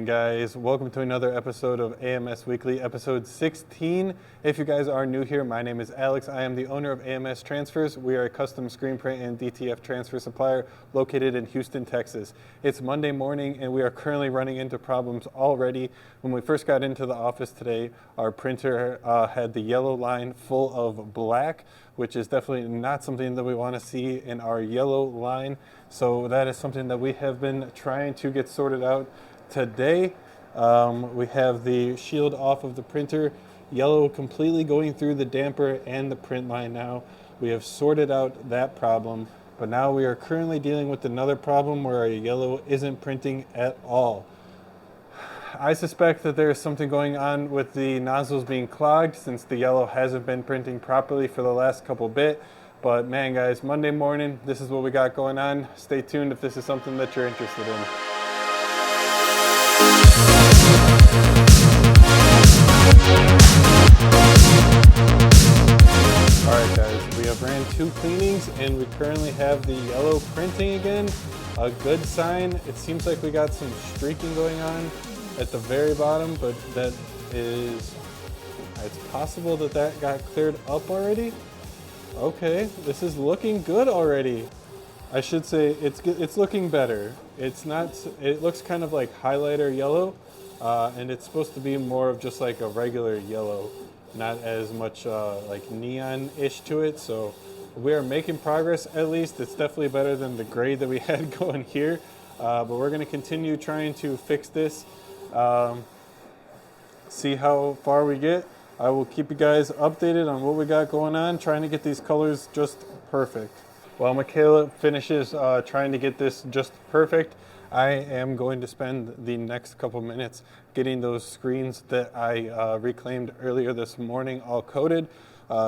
morning, guys. Welcome to another episode of AMS Weekly, episode 16. If you guys are new here, my name is Alex. I am the owner of AMS Transfers. We are a custom screen print and DTF transfer supplier located in Houston, Texas. It's Monday morning, and we are currently running into problems already. When we first got into the office today, our printer had the yellow line full of black, which is definitely not something that we want to see in our yellow line. So that is something that we have been trying to get sorted out today. We have the shield off of the printer, yellow completely going through the damper and the print line now. We have sorted out that problem, but now we are currently dealing with another problem where our yellow isn't printing at all. I suspect that there is something going on with the nozzles being clogged since the yellow hasn't been printing properly for the last couple bit. But man, guys, Monday morning, this is what we got going on. Stay tuned if this is something that you're interested in. Alright guys, we have ran 2 cleanings and we currently have the yellow printing again. A good sign. It seems like we got some streaking going on at the very bottom, but that is, it's possible that that got cleared up already. Okay, this is looking good already. I should say it's looking better. It's not, it looks kind of like highlighter yellow, and it's supposed to be more of just like a regular yellow, not as much like neon-ish to it. So we are making progress at least. It's definitely better than the gray that we had going here, but we're gonna continue trying to fix this, see how far we get. I will keep you guys updated on what we got going on, trying to get these colors just perfect. While Michaela finishes trying to get this just perfect, I am going to spend the next couple minutes getting those screens that I reclaimed earlier this morning all coated.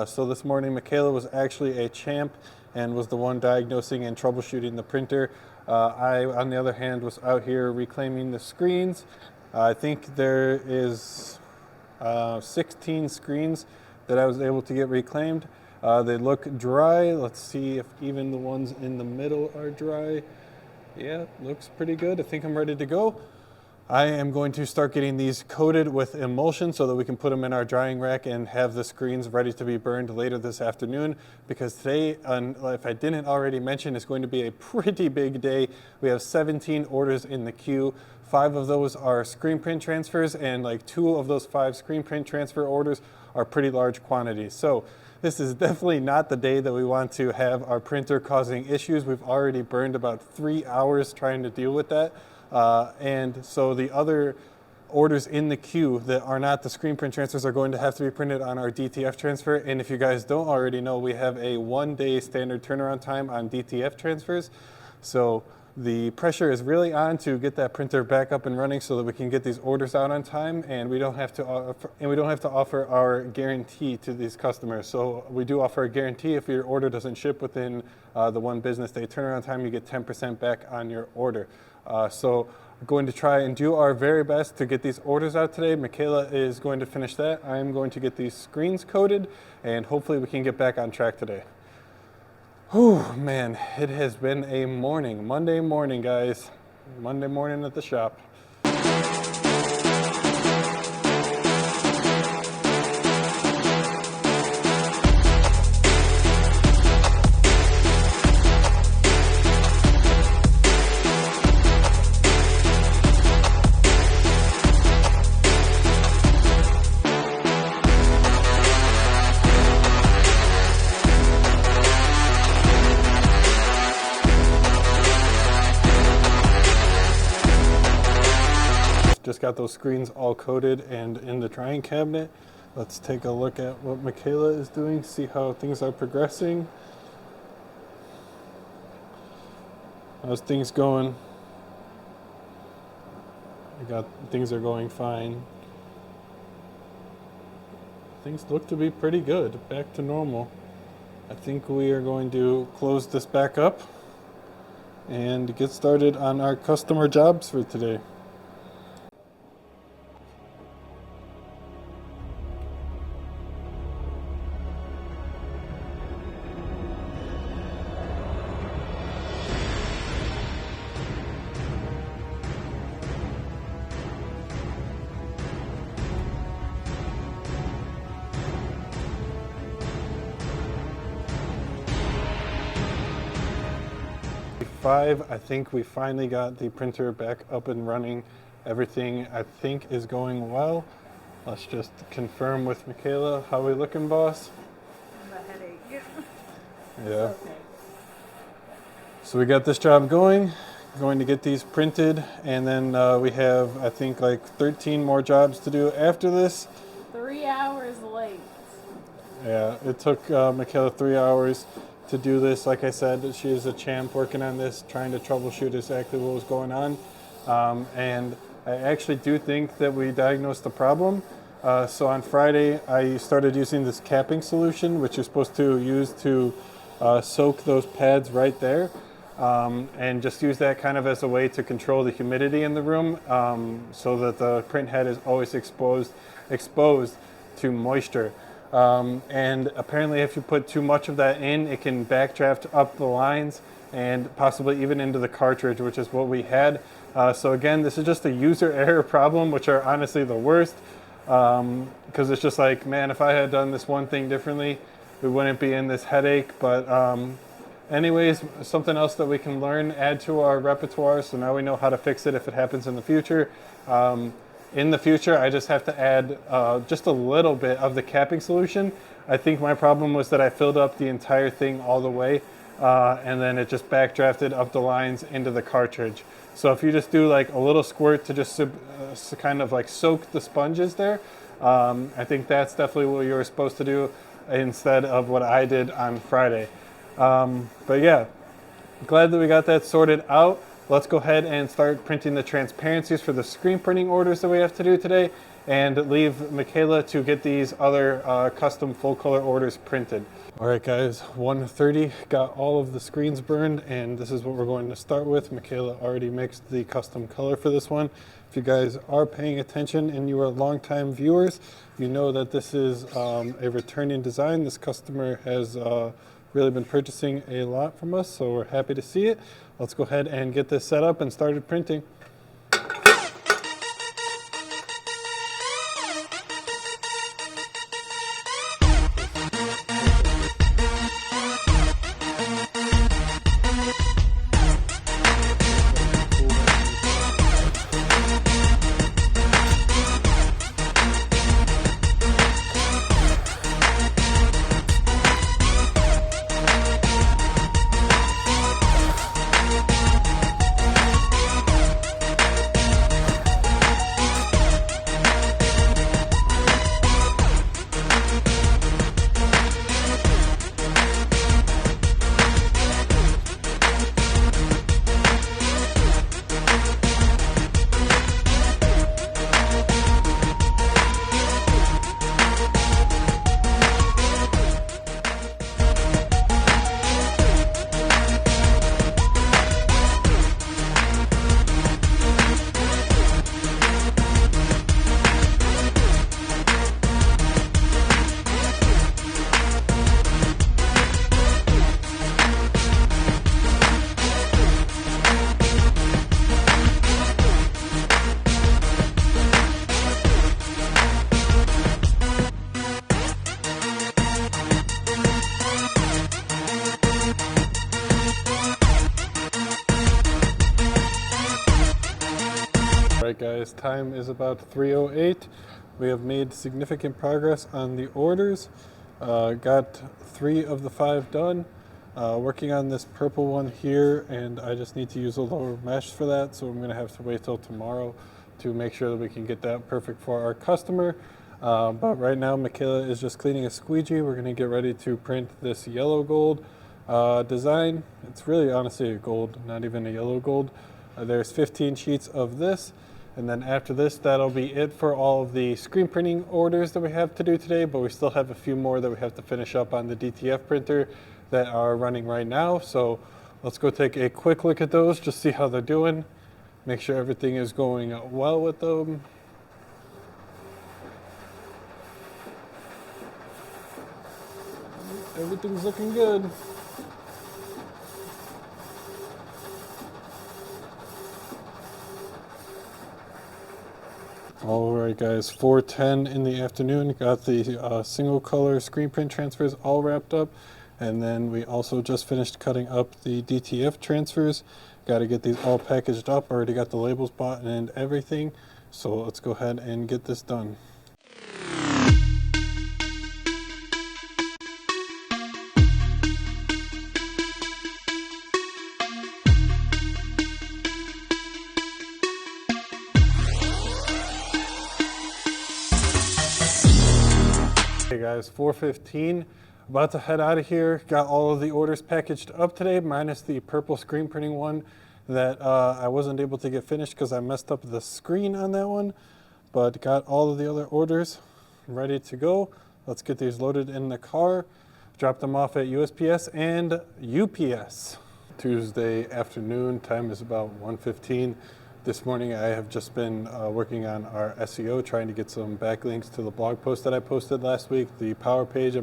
So this morning, Michaela was actually a champ and was the one diagnosing and troubleshooting the printer. I, on the other hand, was out here reclaiming the screens. I think there is 16 screens that I was able to get reclaimed. They look dry. Let's see if even the ones in the middle are dry. Yeah, looks pretty good. I think I'm ready to go. I am going to start getting these coated with emulsion so that we can put them in our drying rack and have the screens ready to be burned later this afternoon, because today, if I didn't already mention, is going to be a pretty big day. We have 17 orders in the queue. 5 of those are screen print transfers, and like 2 of those 5 screen print transfer orders are pretty large quantities. So this is definitely not the day that we want to have our printer causing issues. We've already burned about 3 hours trying to deal with that. And so the other orders in the queue that are not the screen print transfers are going to have to be printed on our DTF transfer. And if you guys don't already know, we have a 1-day standard turnaround time on DTF transfers. So the pressure is really on to get that printer back up and running so that we can get these orders out on time, and we don't have to offer our guarantee to these customers. So we do offer a guarantee. If your order doesn't ship within the 1 business day turnaround time, you get 10% back on your order. So we're going to try and do our very best to get these orders out today. Michaela is going to finish that. I'm going to get these screens coated, and hopefully we can get back on track today. Whew, man, it has been a morning. Monday morning, guys. Monday morning at the shop. Just got those screens all coated and in the drying cabinet. Let's take a look at what Michaela is doing, see how things are progressing. How's things going? Things are going fine. Things look to be pretty good, back to normal. I think we are going to close this back up and get started on our customer jobs for today. 5, I think we finally got the printer back up and running. Everything, I think, is going well. Let's just confirm with Michaela. How we looking, boss? I have a headache. Yeah. Okay. So we got this job going to get these printed, and then we have, I think, like 13 more jobs to do after this. 3 hours late. Yeah, it took Michaela 3 hours to do this. Like I said, she is a champ working on this, trying to troubleshoot exactly what was going on. And I actually do think that we diagnosed the problem. So on Friday, I started using this capping solution, which you're supposed to use to soak those pads right there. And just use that kind of as a way to control the humidity in the room, so that the print head is always exposed to moisture. And apparently if you put too much of that in, it can backdraft up the lines and possibly even into the cartridge, which is what we had. So again, this is just a user error problem, which are honestly the worst, because it's just like, man, if I had done this one thing differently, we wouldn't be in this headache. But anyways, something else that we can learn, add to our repertoire, so now we know how to fix it if it happens in the future. In the future, I just have to add just a little bit of the capping solution. I think my problem was that I filled up the entire thing all the way, and then it just backdrafted up the lines into the cartridge. So if you just do like a little squirt to just kind of like soak the sponges there, I think that's definitely what you were supposed to do instead of what I did on Friday. But yeah, glad that we got that sorted out. Let's go ahead and start printing the transparencies for the screen printing orders that we have to do today, and leave Michaela to get these other custom full color orders printed. All right guys, 1:30, got all of the screens burned, and this is what we're going to start with. Michaela already mixed the custom color for this one. If you guys are paying attention and you are longtime viewers, you know that this is a returning design. This customer has really been purchasing a lot from us, so we're happy to see it. Let's go ahead and get this set up and started printing. Alright guys, time is about 3:08. We have made significant progress on the orders. Got 3 of the 5 done. Working on this purple one here, and I just need to use a lower mesh for that, so I'm going to have to wait till tomorrow to make sure that we can get that perfect for our customer. But right now Michaela is just cleaning a squeegee. We're going to get ready to print this yellow gold design. It's really honestly a gold, not even a yellow gold. There's 15 sheets of this, and then after this, that'll be it for all of the screen printing orders that we have to do today, but we still have a few more that we have to finish up on the DTF printer that are running right now. So let's go take a quick look at those, just see how they're doing, make sure everything is going well with them. Everything's looking good. All right guys, 4:10 in the afternoon, got the single color screen print transfers all wrapped up, And then we also just finished cutting up the DTF transfers. Got to get these all packaged up. Already got the labels bought and everything. So let's go ahead and get this done. Hey guys, 4:15. About to head out of here. Got all of the orders packaged up today, minus the purple screen printing one that I wasn't able to get finished because I messed up the screen on that one. But got all of the other orders ready to go. Let's get these loaded in the car, drop them off at USPS and UPS. Tuesday afternoon, time is about 1:15. This morning I have just been working on our SEO, trying to get some backlinks to the blog post that I posted last week, the power page,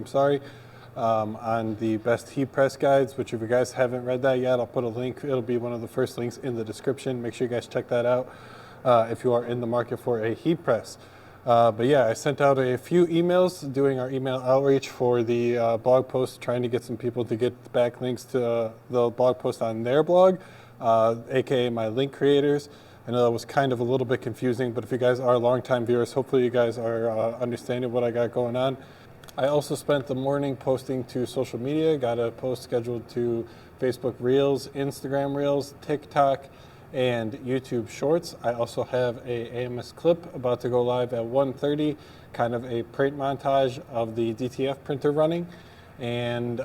on the best heat press guides, which if you guys haven't read that yet, I'll put a link. It'll be one of the first links in the description. Make sure you guys check that out if you are in the market for a heat press. But yeah, I sent out a few emails doing our email outreach for the blog post, trying to get some people to get backlinks to the blog post on their blog, aka my link creators. I know that was kind of a little bit confusing, but if you guys are longtime viewers, hopefully you guys are understanding what I got going on. I also spent the morning posting to social media, got a post scheduled to Facebook Reels, Instagram Reels, TikTok, and YouTube Shorts. I also have a AMS clip about to go live at 1:30, kind of a print montage of the DTF printer running. And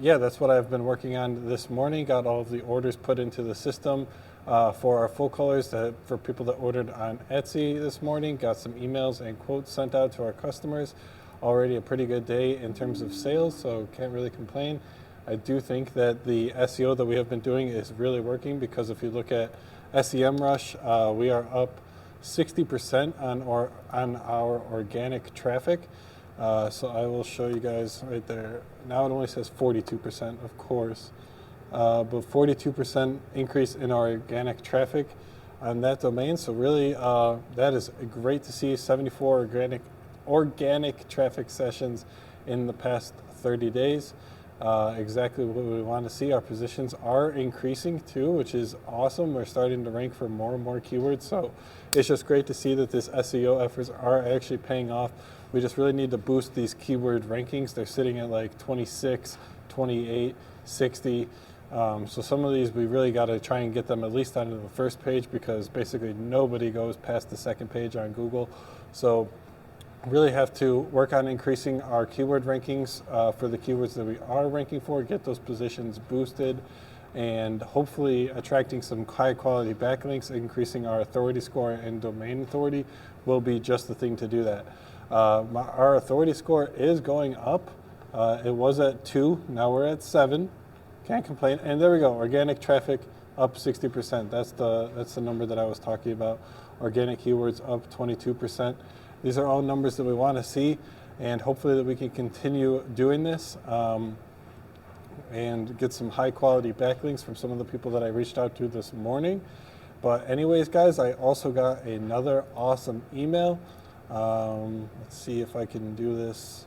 yeah, that's what I've been working on this morning. Got all of the orders put into the system for our full colors for people that ordered on Etsy this morning. Got some emails and quotes sent out to our customers. Already a pretty good day in terms of sales, so can't really complain. I do think that the SEO that we have been doing is really working, because if you look at SEMrush, we are up 60% on our organic traffic. So I will show you guys right there. Now it only says 42%, of course, but 42% increase in our organic traffic on that domain. So really, that is great to see. 74 organic traffic sessions in the past 30 days. Exactly what we want to see. Our positions are increasing too, which is awesome. We're starting to rank for more and more keywords. So it's just great to see that this SEO efforts are actually paying off. We just really need to boost these keyword rankings. They're sitting at like 26, 28, 60. So some of these we really got to try and get them at least onto the first page, because basically nobody goes past the second page on Google. So really have to work on increasing our keyword rankings for the keywords that we are ranking for, get those positions boosted, and hopefully attracting some high quality backlinks, increasing our authority score and domain authority will be just the thing to do that. Our authority score is going up. It was at 2, now we're at 7. Can't complain. And there we go, organic traffic up 60%. That's the number that I was talking about. Organic keywords up 22%. These are all numbers that we want to see, and hopefully that we can continue doing this and get some high quality backlinks from some of the people that I reached out to this morning. But anyways, guys, I also got another awesome email. Let's see if I can do this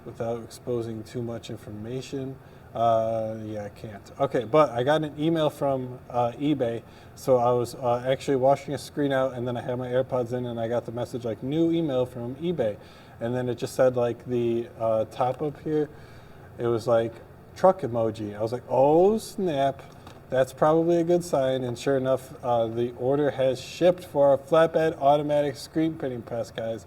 without exposing too much information. Yeah, I can't. Okay, but I got an email from eBay. So I was actually washing a screen out, and then I had my AirPods in, and I got the message like new email from eBay. And then it just said like the top up here, it was like truck emoji. I was like, oh snap, that's probably a good sign. And sure enough, the order has shipped for a flatbed automatic screen printing press, guys.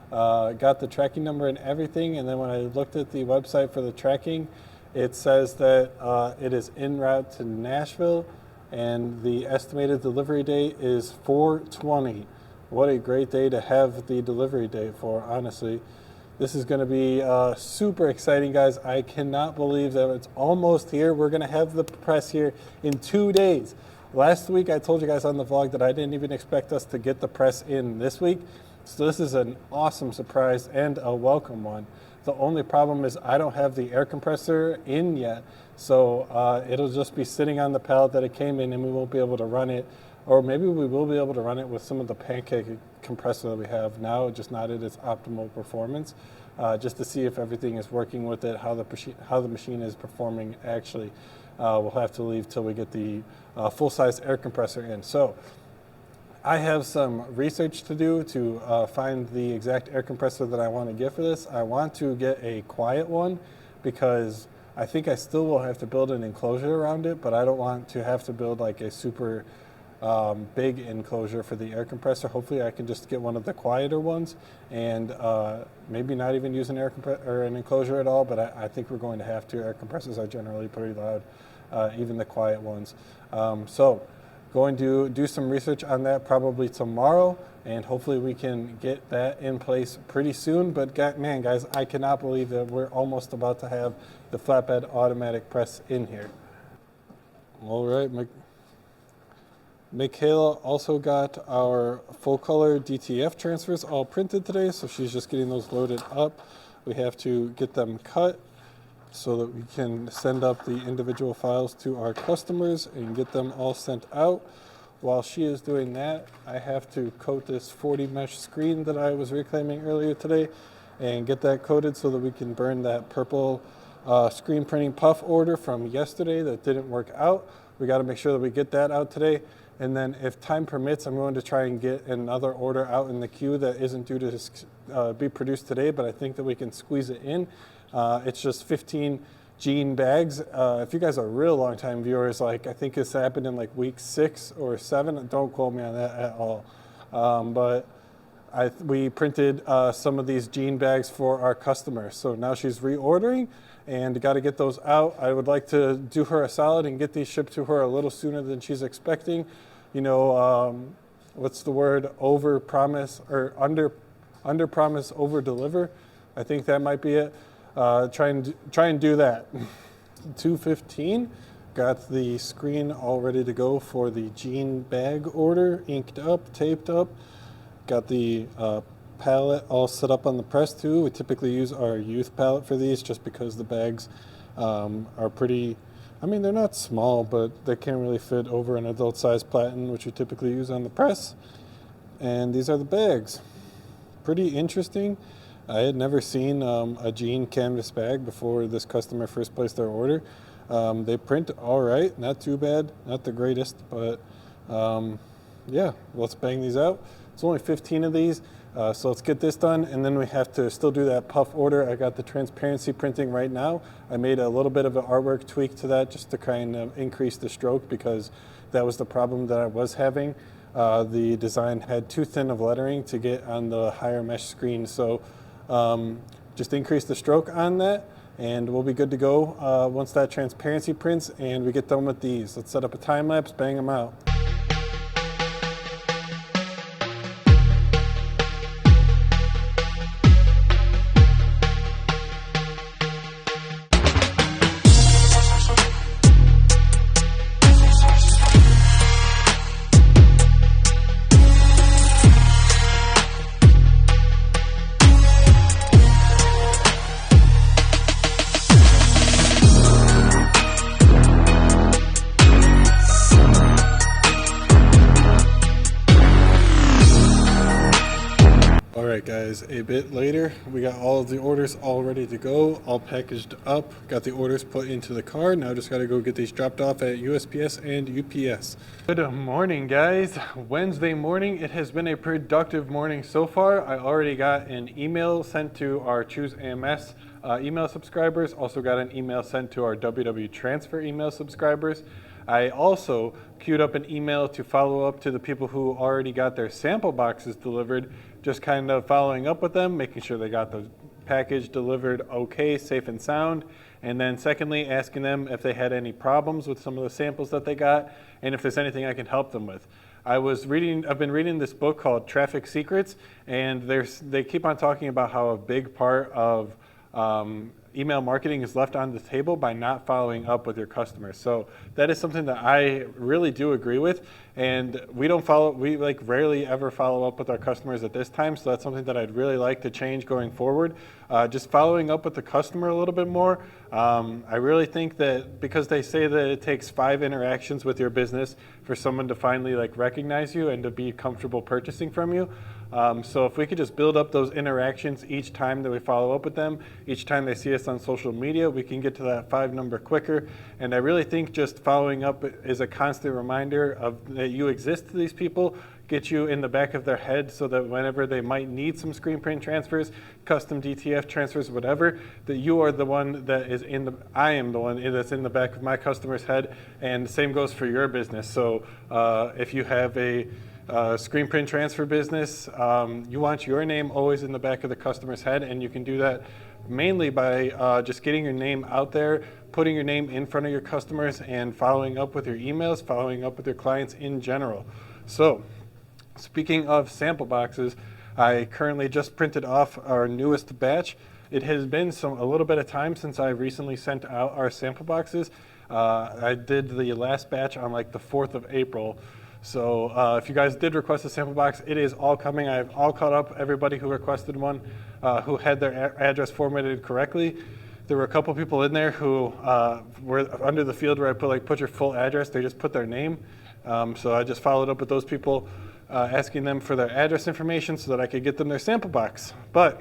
Got the tracking number and everything. And then when I looked at the website for the tracking, it says that it is en route to Nashville, and the estimated delivery date is 4/20. What a great day to have the delivery date for, honestly. This is going to be super exciting, guys. I cannot believe that it's almost here. We're going to have the press here in 2 days. Last week, I told you guys on the vlog that I didn't even expect us to get the press in this week. So this is an awesome surprise and a welcome one. The only problem is I don't have the air compressor in yet. So it'll just be sitting on the pallet that it came in, and we won't be able to run it. Or maybe we will be able to run it with some of the pancake compressor that we have now, just not at its optimal performance, just to see if everything is working with it, how the machine is performing actually. We'll have to leave till we get the full-size air compressor in. So I have some research to do to find the exact air compressor that I want to get for this. I want to get a quiet one because I think I still will have to build an enclosure around it, but I don't want to have to build like a super big enclosure for the air compressor. Hopefully I can just get one of the quieter ones and maybe not even use an an enclosure at all, but I think we're going to have to. Air compressors are generally pretty loud, even the quiet ones. So going to do some research on that probably tomorrow, and hopefully we can get that in place pretty soon. But man, guys, I cannot believe that we're almost about to have the flatbed automatic press in here. All right, Michaela also got our full color DTF transfers all printed today, so she's just getting those loaded up. We have to get them cut so that we can send up the individual files to our customers and get them all sent out. While she is doing that, I have to coat this 40 mesh screen that I was reclaiming earlier today and get that coated so that we can burn that purple screen printing puff order from yesterday that didn't work out. We got to make sure that we get that out today. And then if time permits, I'm going to try and get another order out in the queue that isn't due to be produced today, but I think that we can squeeze it in. It's just 15 jean bags. If you guys are real long time viewers, like I think this happened in like week 6 or 7. Don't quote me on that at all. But we printed some of these jean bags for our customers. So now she's reordering and got to get those out. I would like to do her a solid and get these shipped to her a little sooner than she's expecting. You know, what's the word? Over promise or under promise, over deliver. I think that might be it. Try and do that. 215. Got the screen all ready to go for the jean bag order, inked up, taped up. Got the palette all set up on the press too. We typically use our youth palette for these just because the bags are pretty, I mean, they're not small, but they can't really fit over an adult size platen, which we typically use on the press. And these are the bags. Pretty interesting. I had never seen a jean canvas bag before this customer first placed their order. They print all right, not too bad, not the greatest, but yeah, let's bang these out. It's only 15 of these, so let's get this done, and then we have to still do that puff order. I got the transparency printing right now. I made a little bit of an artwork tweak to that just to kind of increase the stroke because that was the problem that I was having. The design had too thin of lettering to get on the higher mesh screen, so just increase the stroke on that and we'll be good to go once that transparency prints and we get done with these. Let's set up a time lapse, bang them out. Alright guys, a bit later, we got all of the orders all ready to go, all packaged up, got the orders put into the car. Now just got to go get these dropped off at USPS and UPS. Good morning guys, Wednesday morning. It has been a productive morning so far. I already got an email sent to our Choose AMS email subscribers, also got an email sent to our WW Transfer email subscribers. I also queued up an email to follow up to the people who already got their sample boxes delivered, just kind of following up with them, making sure they got the package delivered okay, safe and sound. And then secondly, asking them if they had any problems with some of the samples that they got and if there's anything I can help them with. I've been reading this book called Traffic Secrets, and they keep on talking about how a big part of email marketing is left on the table by not following up with your customers. So that is something that I really do agree with, and we like rarely ever follow up with our customers at this time, so that's something that I'd really like to change going forward. Just following up with the customer a little bit more. I really think that because they say that it takes 5 interactions with your business for someone to finally like recognize you and to be comfortable purchasing from you, So if we could just build up those interactions each time that we follow up with them, each time they see us on social media, we can get to that 5 number quicker. And I really think just following up is a constant reminder of that you exist to these people, get you in the back of their head so that whenever they might need some screen print transfers, custom DTF transfers, whatever, that you are the one that is I am the one that's in the back of my customer's head, and the same goes for your business. So if you have a screen print transfer business, you want your name always in the back of the customer's head, and you can do that mainly by just getting your name out there, putting your name in front of your customers, and following up with your emails, following up with your clients in general. So speaking of sample boxes, I currently just printed off our newest batch. It has been a little bit of time since I recently sent out our sample boxes. I did the last batch on like the 4th of April. So if you guys did request a sample box, it is all coming. I've all caught up everybody who requested one, who had their address formatted correctly. There were a couple people in there who were under the field where I put your full address. They just put their name. So I just followed up with those people, asking them for their address information so that I could get them their sample box. But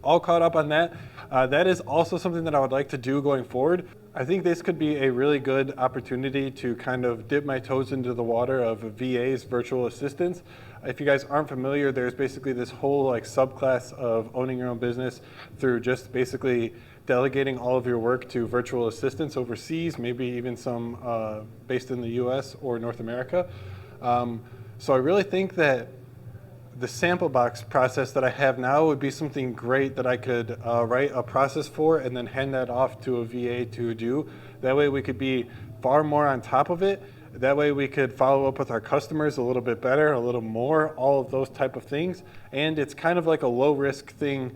all caught up on that. That is also something that I would like to do going forward. I think this could be a really good opportunity to kind of dip my toes into the water of VAs, virtual assistants. If you guys aren't familiar, there's basically this whole like subclass of owning your own business through just basically delegating all of your work to virtual assistants overseas, maybe even some based in the US or North America. So I really think that the sample box process that I have now would be something great that I could write a process for and then hand that off to a VA to do. That way we could be far more on top of it. That way we could follow up with our customers a little bit better, a little more, all of those type of things. And it's kind of like a low risk thing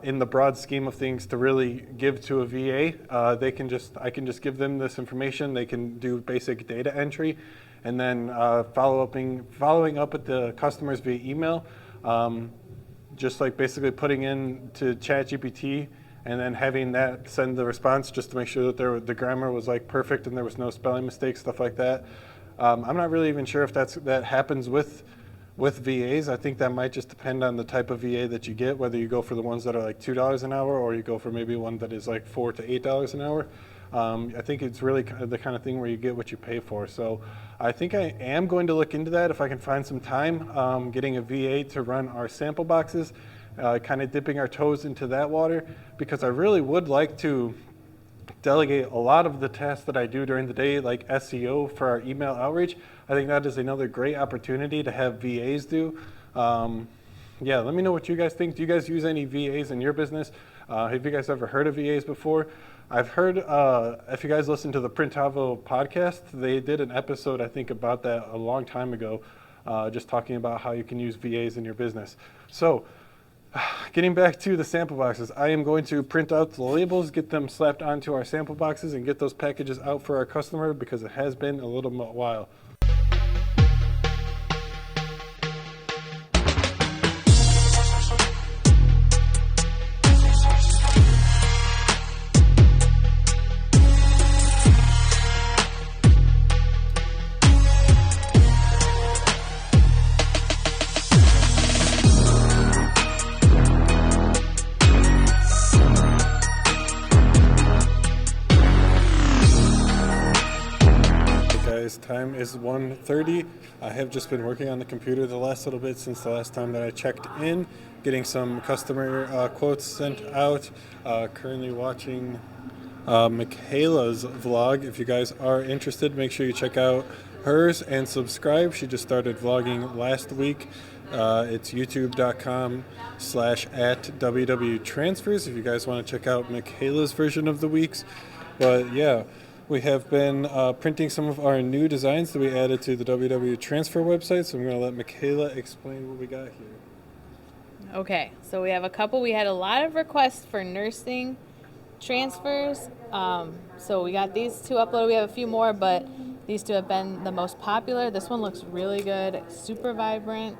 in the broad scheme of things to really give to a VA. I can just give them this information. They can do basic data entry, and then following up with the customers via email, just like basically putting in to ChatGPT and then having that send the response just to make sure that the grammar was like perfect and there was no spelling mistakes, stuff like that. I'm not really even sure if that happens with VAs. I think that might just depend on the type of VA that you get, whether you go for the ones that are like $2 an hour or you go for maybe one that is like $4 to $8 an hour. I think it's really the kind of thing where you get what you pay for. So I think I am going to look into that if I can find some time, getting a VA to run our sample boxes, kind of dipping our toes into that water, because I really would like to delegate a lot of the tasks that I do during the day, like SEO for our email outreach. I think that is another great opportunity to have VAs do. Yeah, let me know what you guys think. Do you guys use any VAs in your business? Have you guys ever heard of VAs before? I've heard, if you guys listen to the Printavo podcast, they did an episode, I think, about that a long time ago, just talking about how you can use VAs in your business. So, getting back to the sample boxes, I am going to print out the labels, get them slapped onto our sample boxes, and get those packages out for our customer because it has been a little while. Time is 1:30. I have just been working on the computer the last little bit since the last time that I checked in, getting some customer quotes sent out. Currently watching Michaela's vlog. If you guys are interested, make sure you check out hers and subscribe. She just started vlogging last week. It's youtube.com/@wwtransfers if you guys want to check out Michaela's version of the weeks. But yeah, we have been printing some of our new designs that we added to the WW Transfer website, so I'm going to let Michaela explain what we got here. Okay, so we have a couple. We had a lot of requests for nursing transfers, so we got these two uploaded. We have a few more, but these two have been the most popular. This one looks really good, super vibrant.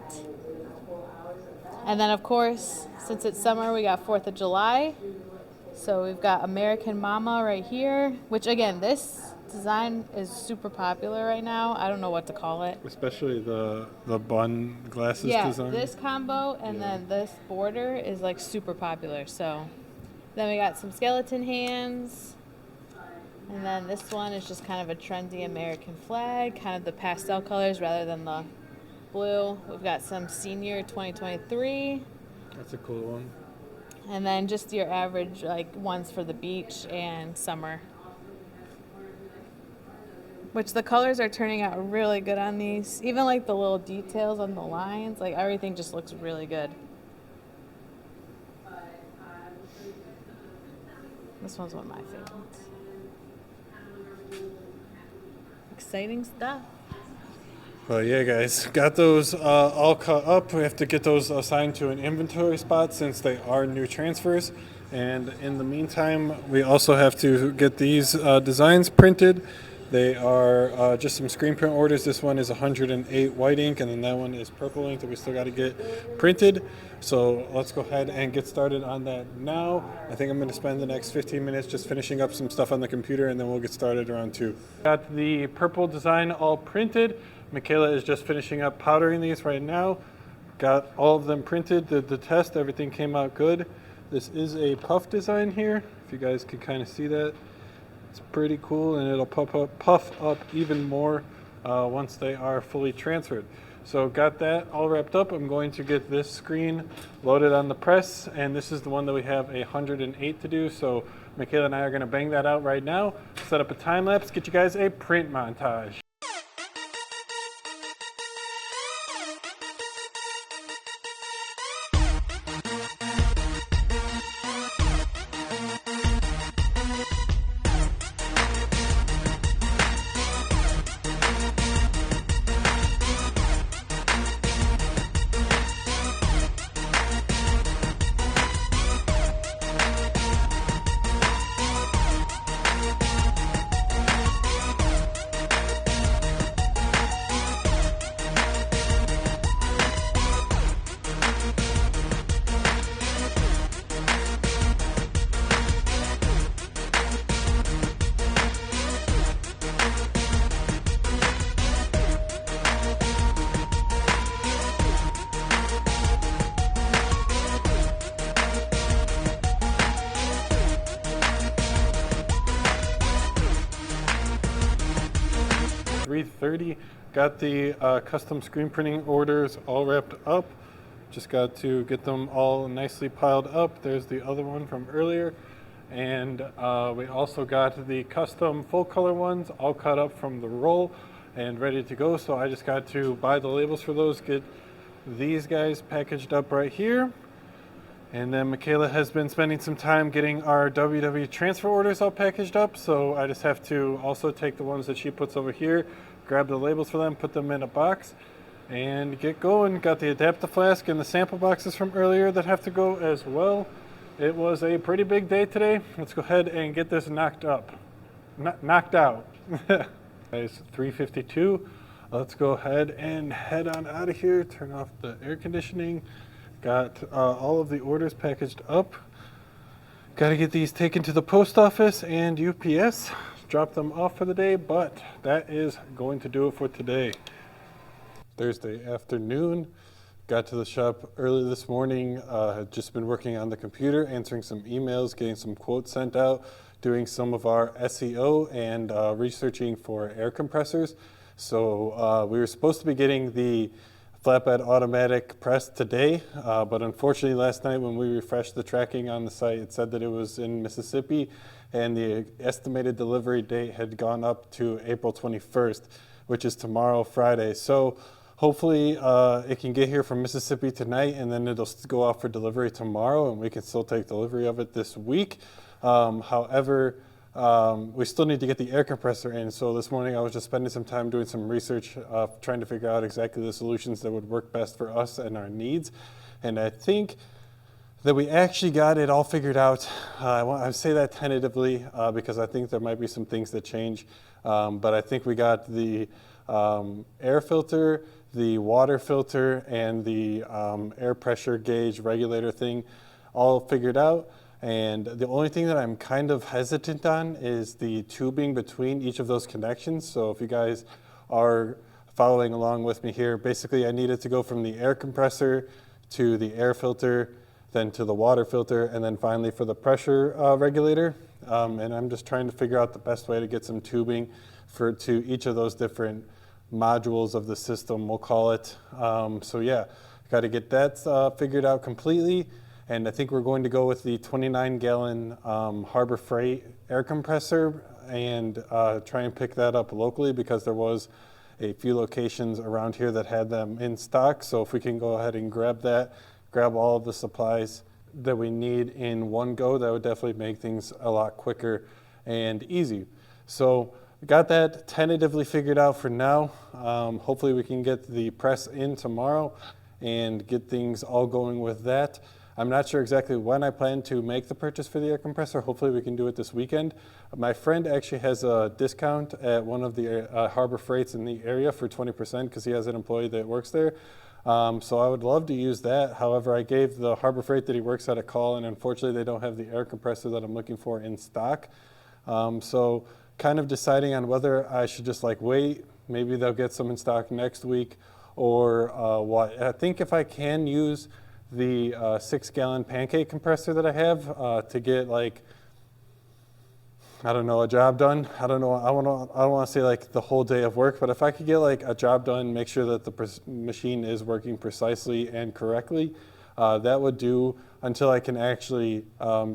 And then, of course, since it's summer, we got 4th of July. So we've got American Mama right here, which again, this design is super popular right now. I don't know what to call it. Especially the bun glasses Yeah, design. this combo and Yeah. then this border is like super popular. So then we got some skeleton hands. And then this one is just kind of a trendy American flag, kind of the pastel colors rather than the blue. We've got some senior 2023. That's a cool one. And then just your average like ones for the beach and summer. Which the colors are turning out really good on these. Even like the little details on the lines, like everything just looks really good. This one's one of my favorites. Exciting stuff. But yeah, guys, got those all cut up. We have to get those assigned to an inventory spot since they are new transfers. And in the meantime, we also have to get these designs printed. They are just some screen print orders. This one is 108 white ink, and then that one is purple ink that we still got to get printed. So let's go ahead and get started on that now. I think I'm going to spend the next 15 minutes just finishing up some stuff on the computer, and then we'll get started around 2. Got the purple design all printed. Michaela is just finishing up powdering these right now. Got all of them printed. Did the test. Everything came out good. This is a puff design here, if you guys could kind of see that. It's pretty cool, and it'll puff up even more once they are fully transferred. So got that all wrapped up. I'm going to get this screen loaded on the press, and this is the one that we have 108 to do. So Michaela and I are going to bang that out right now, set up a time lapse, get you guys a print montage. $330. Got the custom screen printing orders all wrapped up. Just got to get them all nicely piled up. There's the other one from earlier. And we also got the custom full color ones all cut up from the roll and ready to go. So I just got to buy the labels for those, get these guys packaged up right here. And then Michaela has been spending some time getting our WW transfer orders all packaged up. So I just have to also take the ones that she puts over here, grab the labels for them, put them in a box, and get going. Got the Adapta-Flask and the sample boxes from earlier that have to go as well. It was a pretty big day today. Let's go ahead and get this knocked up. Knocked out. Guys, 3:52. Let's go ahead and head on out of here. Turn off the air conditioning. Got all of the orders packaged up. Got to get these taken to the post office and UPS. Drop them off for the day, but that is going to do it for today. Thursday afternoon. Got to the shop early this morning. Had just been working on the computer, answering some emails, getting some quotes sent out, doing some of our SEO and researching for air compressors. So we were supposed to be getting the flatbed automatic press today, but unfortunately last night when we refreshed the tracking on the site, it said that it was in Mississippi and the estimated delivery date had gone up to April 21st, which is tomorrow, Friday. So hopefully it can get here from Mississippi tonight, and then it'll go off for delivery tomorrow, and we can still take delivery of it this week. However, we still need to get the air compressor in. So this morning I was just spending some time doing some research, trying to figure out exactly the solutions that would work best for us and our needs. And I think that we actually got it all figured out. I say that tentatively because I think there might be some things that change. But I think we got the air filter, the water filter, and the air pressure gauge regulator thing all figured out. And the only thing that I'm kind of hesitant on is the tubing between each of those connections. So if you guys are following along with me here, basically I needed to go from the air compressor to the air filter, then to the water filter, and then finally for the pressure regulator. And I'm just trying to figure out the best way to get some tubing to each of those different modules of the system, we'll call it. So yeah, got to get that figured out completely. And I think we're going to go with the 29-gallon Harbor Freight air compressor and try and pick that up locally, because there was a few locations around here that had them in stock. So if we can go ahead and grab that, grab all of the supplies that we need in one go, that would definitely make things a lot quicker and easy. So we got that tentatively figured out for now. Hopefully we can get the press in tomorrow and get things all going with that. I'm not sure exactly when I plan to make the purchase for the air compressor. Hopefully we can do it this weekend. My friend actually has a discount at one of the Harbor Freights in the area for 20% because he has an employee that works there. So I would love to use that. However, I gave the Harbor Freight that he works at a call, and unfortunately they don't have the air compressor that I'm looking for in stock. So kind of deciding on whether I should just like wait, maybe they'll get some in stock next week, or what. I think if I can use the 6-gallon pancake compressor that I have to get like, I don't know, a job done. I don't know. I don't want to say like the whole day of work, but if I could get like a job done, make sure that the machine is working precisely and correctly, that would do until I can actually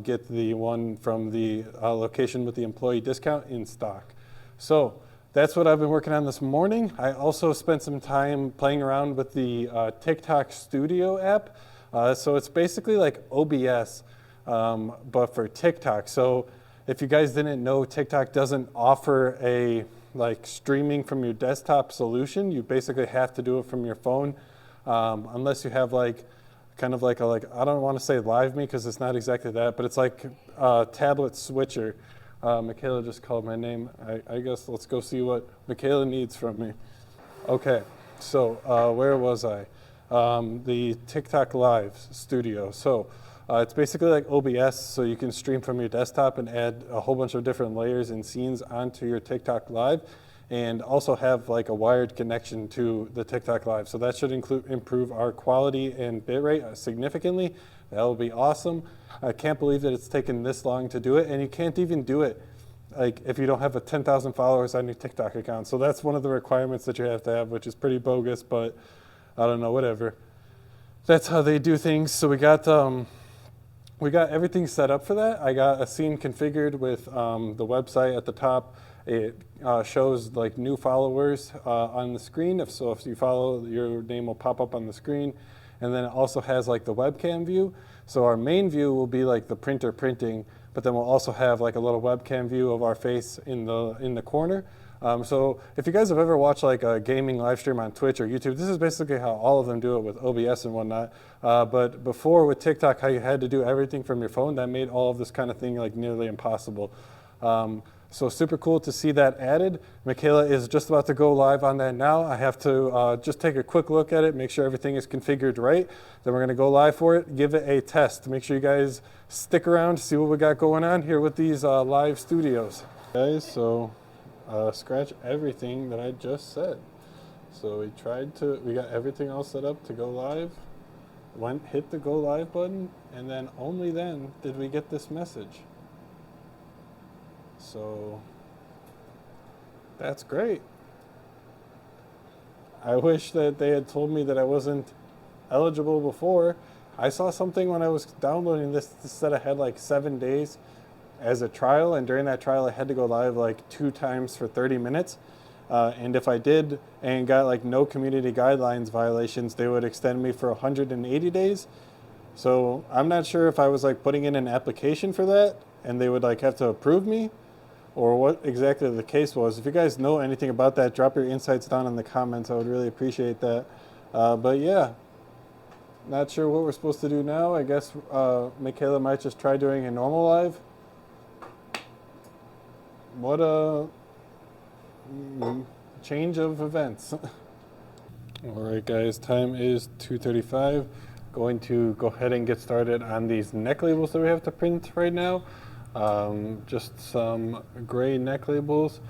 get the one from the location with the employee discount in stock. So that's what I've been working on this morning. I also spent some time playing around with the TikTok Studio app. So it's basically like OBS, but for TikTok. So if you guys didn't know, TikTok doesn't offer a like streaming from your desktop solution. You basically have to do it from your phone, unless you have like kind of like I don't want to say Live Me because it's not exactly that, but it's like a tablet switcher. Michaela just called my name. I guess let's go see what Michaela needs from me. Okay, so where was I? The TikTok Live Studio. So it's basically like OBS, so you can stream from your desktop and add a whole bunch of different layers and scenes onto your TikTok Live, and also have like a wired connection to the TikTok Live. So that should improve our quality and bitrate significantly. That will be awesome. I can't believe that it's taken this long to do it, and you can't even do it like if you don't have 10,000 followers on your TikTok account. So that's one of the requirements that you have to have, which is pretty bogus, but I don't know, whatever. That's how they do things. So we got everything set up for that. I got a scene configured with the website at the top. It shows like new followers on the screen. If you follow, your name will pop up on the screen. And then it also has like the webcam view. So our main view will be like the printer printing, but then we'll also have like a little webcam view of our face in the corner. So if you guys have ever watched like a gaming live stream on Twitch or YouTube, this is basically how all of them do it with OBS and whatnot. But before with TikTok, how you had to do everything from your phone, that made all of this kind of thing like nearly impossible. So super cool to see that added. Michaela is just about to go live on that now. I have to just take a quick look at it, make sure everything is configured right. Then we're going to go live for it, give it a test. Make sure you guys stick around to see what we got going on here with these live studios. Guys, so scratch everything that I just said. So we got everything all set up to go live. Hit the go live button, and then only then did we get this message. So that's great. I wish that they had told me that I wasn't eligible before. I saw something when I was downloading this that said I had like 7 days as a trial, and during that trial I had to go live like 2 times for 30 minutes. And if I did and got like no community guidelines violations, they would extend me for 180 days. So I'm not sure if I was like putting in an application for that and they would like have to approve me, or what exactly the case was. If you guys know anything about that, drop your insights down in the comments. I would really appreciate that. But yeah, not sure what we're supposed to do now. I guess Michaela might just try doing a normal live. What a change of events. All right, guys, time is 2:35. going to go ahead and get started on these neck labels that we have to print right now. Just some gray neck labels.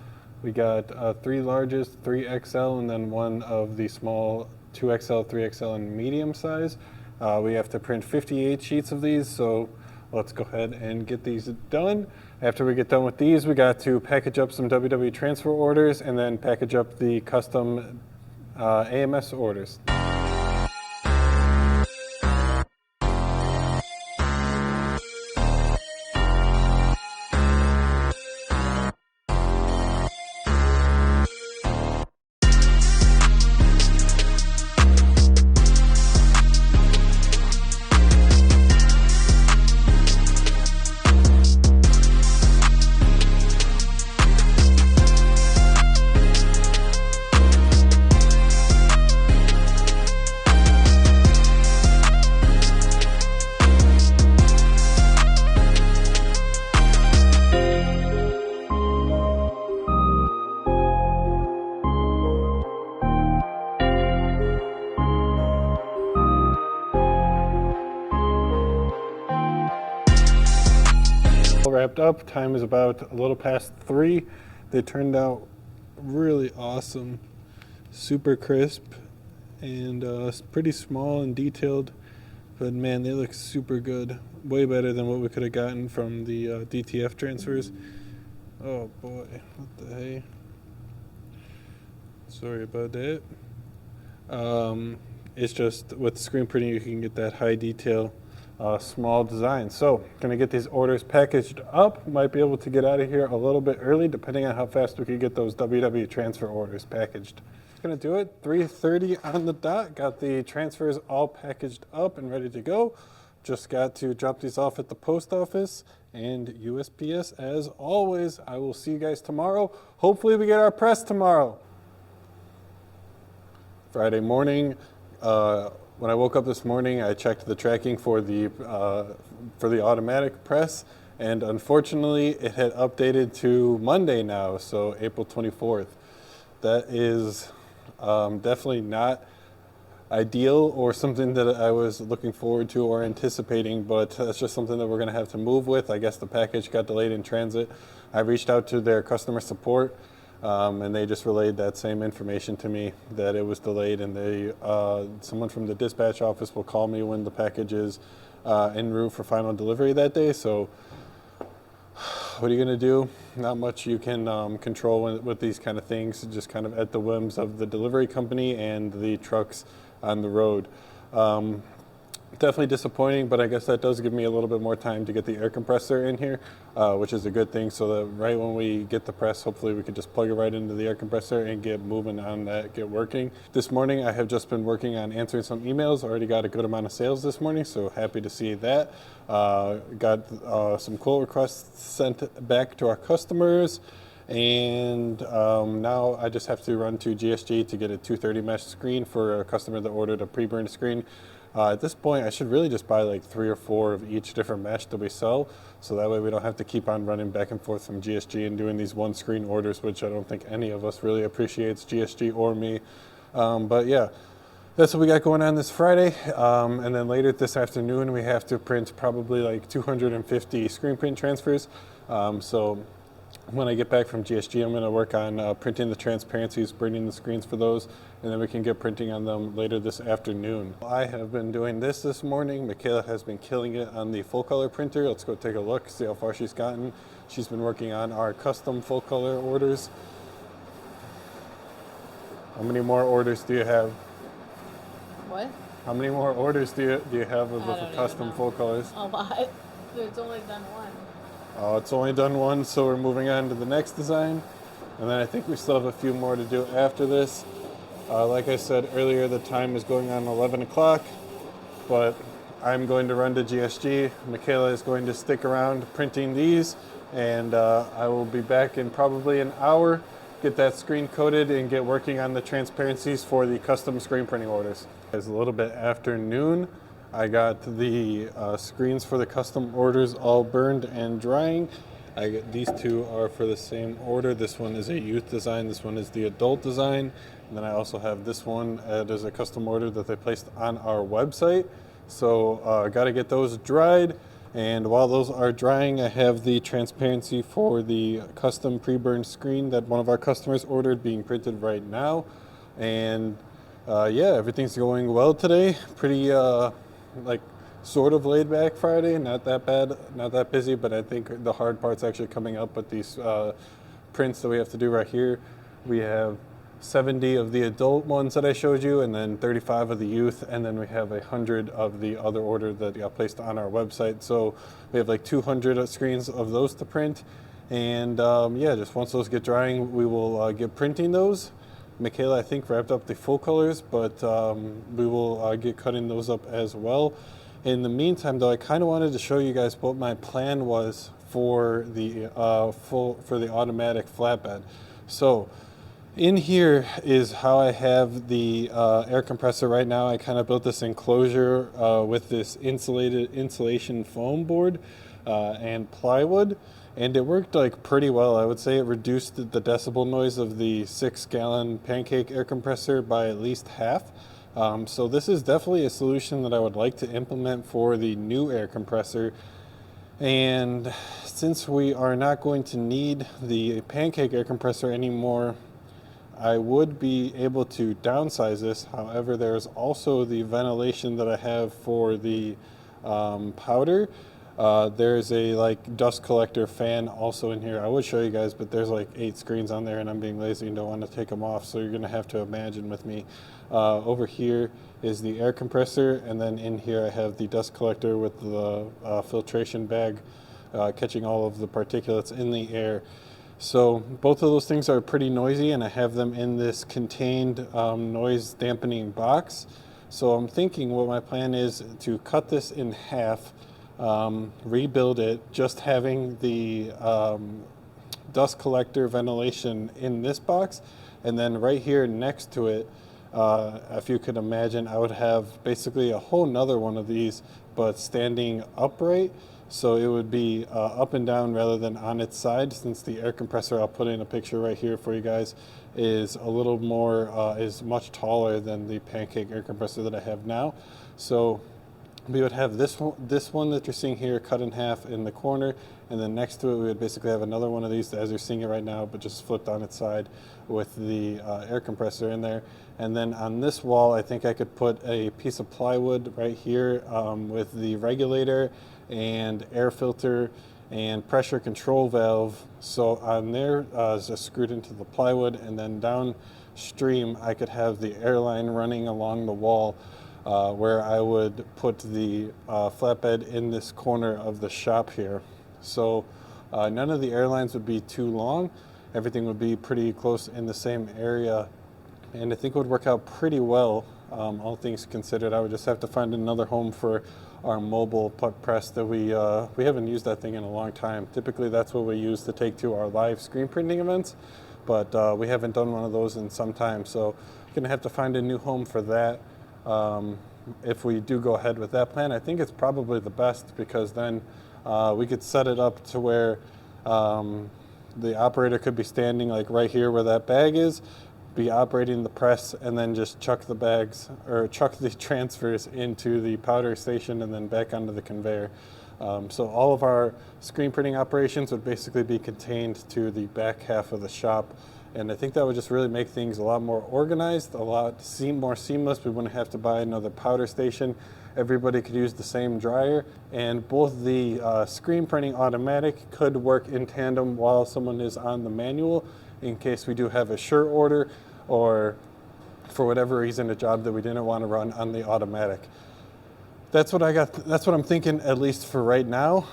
We got 3 larges, 3 XL, and then one of the small 2XL, 3XL, and medium size. We have to print 58 sheets of these, so let's go ahead and get these done. After we get done with these, we got to package up some WW transfer orders and then package up the custom AMS orders. Wrapped up. Time is about a little past 3. They turned out really awesome, super crisp, and pretty small and detailed, but man, they look super good. Way better than what we could have gotten from the DTF transfers. Oh boy, what the hey. Sorry about that. It's just with screen printing you can get that high detail small design. So gonna get these orders packaged up. Might be able to get out of here a little bit early depending on how fast we can get those WW transfer orders packaged. Gonna do it 3:30 on the dot. Got the transfers all packaged up and ready to go. Just got to drop these off at the post office and USPS as always. I will see you guys tomorrow. Hopefully we get our press tomorrow. Friday morning, when I woke up this morning, I checked the tracking for the automatic press, and unfortunately, it had updated to Monday now, so April 24th. That is definitely not ideal or something that I was looking forward to or anticipating, but that's just something that we're going to have to move with. I guess the package got delayed in transit. I reached out to their customer support. And they just relayed that same information to me, that it was delayed, and someone from the dispatch office will call me when the package is en route for final delivery that day. So what are you going to do? Not much you can control with these kind of things, just kind of at the whims of the delivery company and the trucks on the road. Definitely disappointing, but I guess that does give me a little bit more time to get the air compressor in here, which is a good thing, so that right when we get the press, hopefully we can just plug it right into the air compressor and get moving on that, get working. This morning I have just been working on answering some emails. Already got a good amount of sales this morning, so happy to see that. Got some quote requests sent back to our customers, and now I just have to run to GSG to get a 230 mesh screen for a customer that ordered a pre-burned screen. At this point, I should really just buy like 3 or 4 of each different mesh that we sell, so that way we don't have to keep on running back and forth from GSG and doing these one screen orders, which I don't think any of us really appreciates, GSG or me. But yeah, that's what we got going on this Friday. And then later this afternoon, we have to print probably like 250 screen print transfers. So when I get back from GSG, I'm going to work on printing the transparencies, printing the screens for those, and then we can get printing on them later this afternoon. I have been doing this morning. Michaela has been killing it on the full color printer. Let's go take a look, see how far she's gotten. She's been working on our custom full color orders. How many more orders do you have? What? How many more orders do you have of the custom full colors? A lot. It's only done one. Oh, it's only done one, so we're moving on to the next design. And then I think we still have a few more to do after this. Like I said earlier, the time is going on 11 o'clock, but I'm going to run to GSG. Michaela is going to stick around printing these, and I will be back in probably an hour, get that screen coated and get working on the transparencies for the custom screen printing orders. It's a little bit after noon. I got the screens for the custom orders all burned and drying. These two are for the same order. This one is a youth design, this one is the adult design. And then I also have this one as a custom order that they placed on our website. So got to get those dried. And while those are drying, I have the transparency for the custom pre-burned screen that one of our customers ordered being printed right now. And yeah, everything's going well today. Pretty like sort of laid back Friday, not that bad, not that busy, but I think the hard part's actually coming up with these prints that we have to do right here. We have 70 of the adult ones that I showed you, and then 35 of the youth, and then we have 100 of the other order that got placed on our website. So we have like 200 screens of those to print, and yeah, just once those get drying, we will get printing those. Michaela, I think, wrapped up the full colors, but we will get cutting those up as well. In the meantime, though, I kind of wanted to show you guys what my plan was for the automatic flatbed. So in here is how I have the air compressor right now. I kind of built this enclosure with this insulation foam board and plywood, and it worked like pretty well. I would say it reduced the decibel noise of the 6-gallon pancake air compressor by at least half. So this is definitely a solution that I would like to implement for the new air compressor. And since we are not going to need the pancake air compressor anymore, I would be able to downsize this. However, there's also the ventilation that I have for the powder. There's a like dust collector fan also in here. I would show you guys, but there's like 8 screens on there and I'm being lazy and don't want to take them off. So you're gonna have to imagine with me. Over here is the air compressor, and then in here I have the dust collector with the filtration bag catching all of the particulates in the air. So both of those things are pretty noisy, and I have them in this contained noise dampening box. So I'm thinking what my plan is to cut this in half, rebuild it, just having the dust collector ventilation in this box, and then right here next to it, if you could imagine, I would have basically a whole nother one of these, but standing upright. So it would be up and down rather than on its side, since the air compressor, I'll put in a picture right here for you guys, is a little more, is much taller than the pancake air compressor that I have now. So we would have this one that you're seeing here cut in half in the corner, and then next to it we would basically have another one of these as you're seeing it right now, but just flipped on its side with the air compressor in there. And then on this wall, I think I could put a piece of plywood right here with the regulator and air filter and pressure control valve. So on there is just screwed into the plywood, and then downstream I could have the air line running along the wall where I would put the flatbed in this corner of the shop here. So none of the airlines would be too long. Everything would be pretty close in the same area, and I think it would work out pretty well, all things considered. I would just have to find another home for our mobile puck press that we haven't used that thing in a long time. Typically that's what we use to take to our live screen printing events, but we haven't done one of those in some time, so gonna have to find a new home for that. If we do go ahead with that plan, I think it's probably the best, because then we could set it up to where the operator could be standing like right here where that bag is, be operating the press, and then just chuck the bags or chuck the transfers into the powder station and then back onto the conveyor. So all of our screen printing operations would basically be contained to the back half of the shop. And I think that would just really make things a lot more organized, a lot more seamless. We wouldn't have to buy another powder station. Everybody could use the same dryer, and both the screen printing automatic could work in tandem while someone is on the manual, in case we do have a shirt order, or for whatever reason a job that we didn't want to run on the automatic. That's what I got. That's what I'm thinking, at least for right now.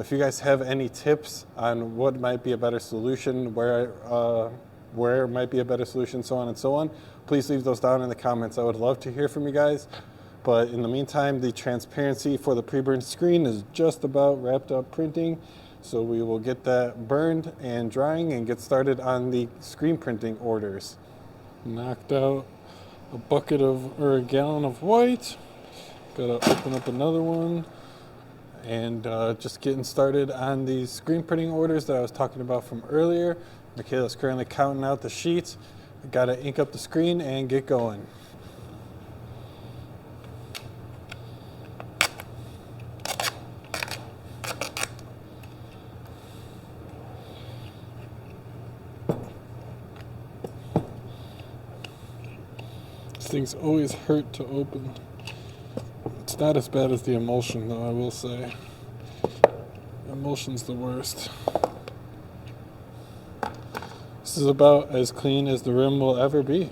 If you guys have any tips on what might be a better solution, where might be a better solution, so on and so on, please leave those down in the comments. I would love to hear from you guys. But in the meantime, the transparency for the pre-burned screen is just about wrapped up printing. So we will get that burned and drying and get started on the screen printing orders. Knocked out a bucket of, or a gallon of white. Gotta open up another one. And just getting started on these screen printing orders that I was talking about from earlier. Michaela's currently counting out the sheets. Gotta ink up the screen and get going. things always hurt to open. It's not as bad as the emulsion, though, I will say. Emulsion's the worst. This is about as clean as the rim will ever be.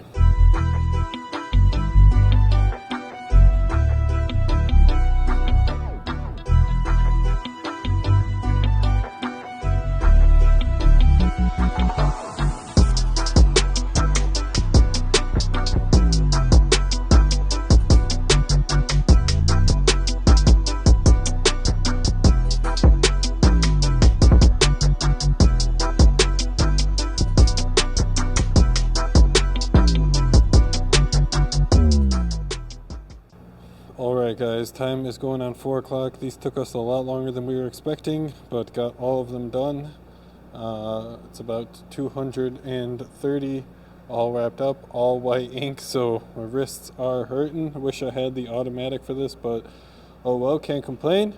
Alright guys, time is going on 4 o'clock. These took us a lot longer than we were expecting, but got all of them done. It's about 230 all wrapped up, all white ink, so my wrists are hurting. I wish I had the automatic for this, but oh well, can't complain.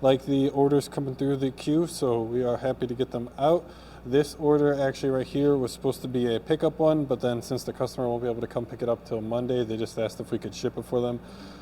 Like the orders coming through the queue, so we are happy to get them out. This order actually right here was supposed to be a pickup one, but then since the customer won't be able to come pick it up till Monday, they just asked if we could ship it for them,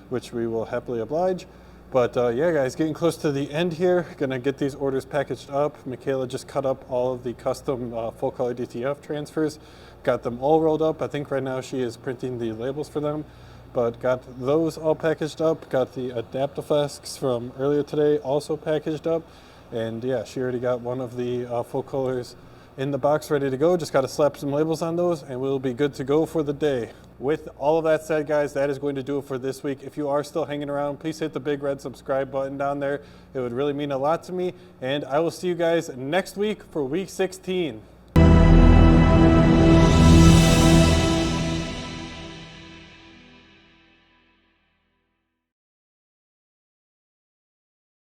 which we will happily oblige. But yeah guys, getting close to the end here. Gonna get these orders packaged up. Michaela just cut up all of the custom full color DTF transfers. Got them all rolled up. I think right now she is printing the labels for them. But got those all packaged up. Got the Adaptaflasks from earlier today also packaged up. And yeah, she already got one of the full colors in the box ready to go. Just got to slap some labels on those and we'll be good to go for the day. With all of that said, guys, that is going to do it for this week. If you are still hanging around, please hit the big red subscribe button down there. It would really mean a lot to me. And I will see you guys next week for week 16.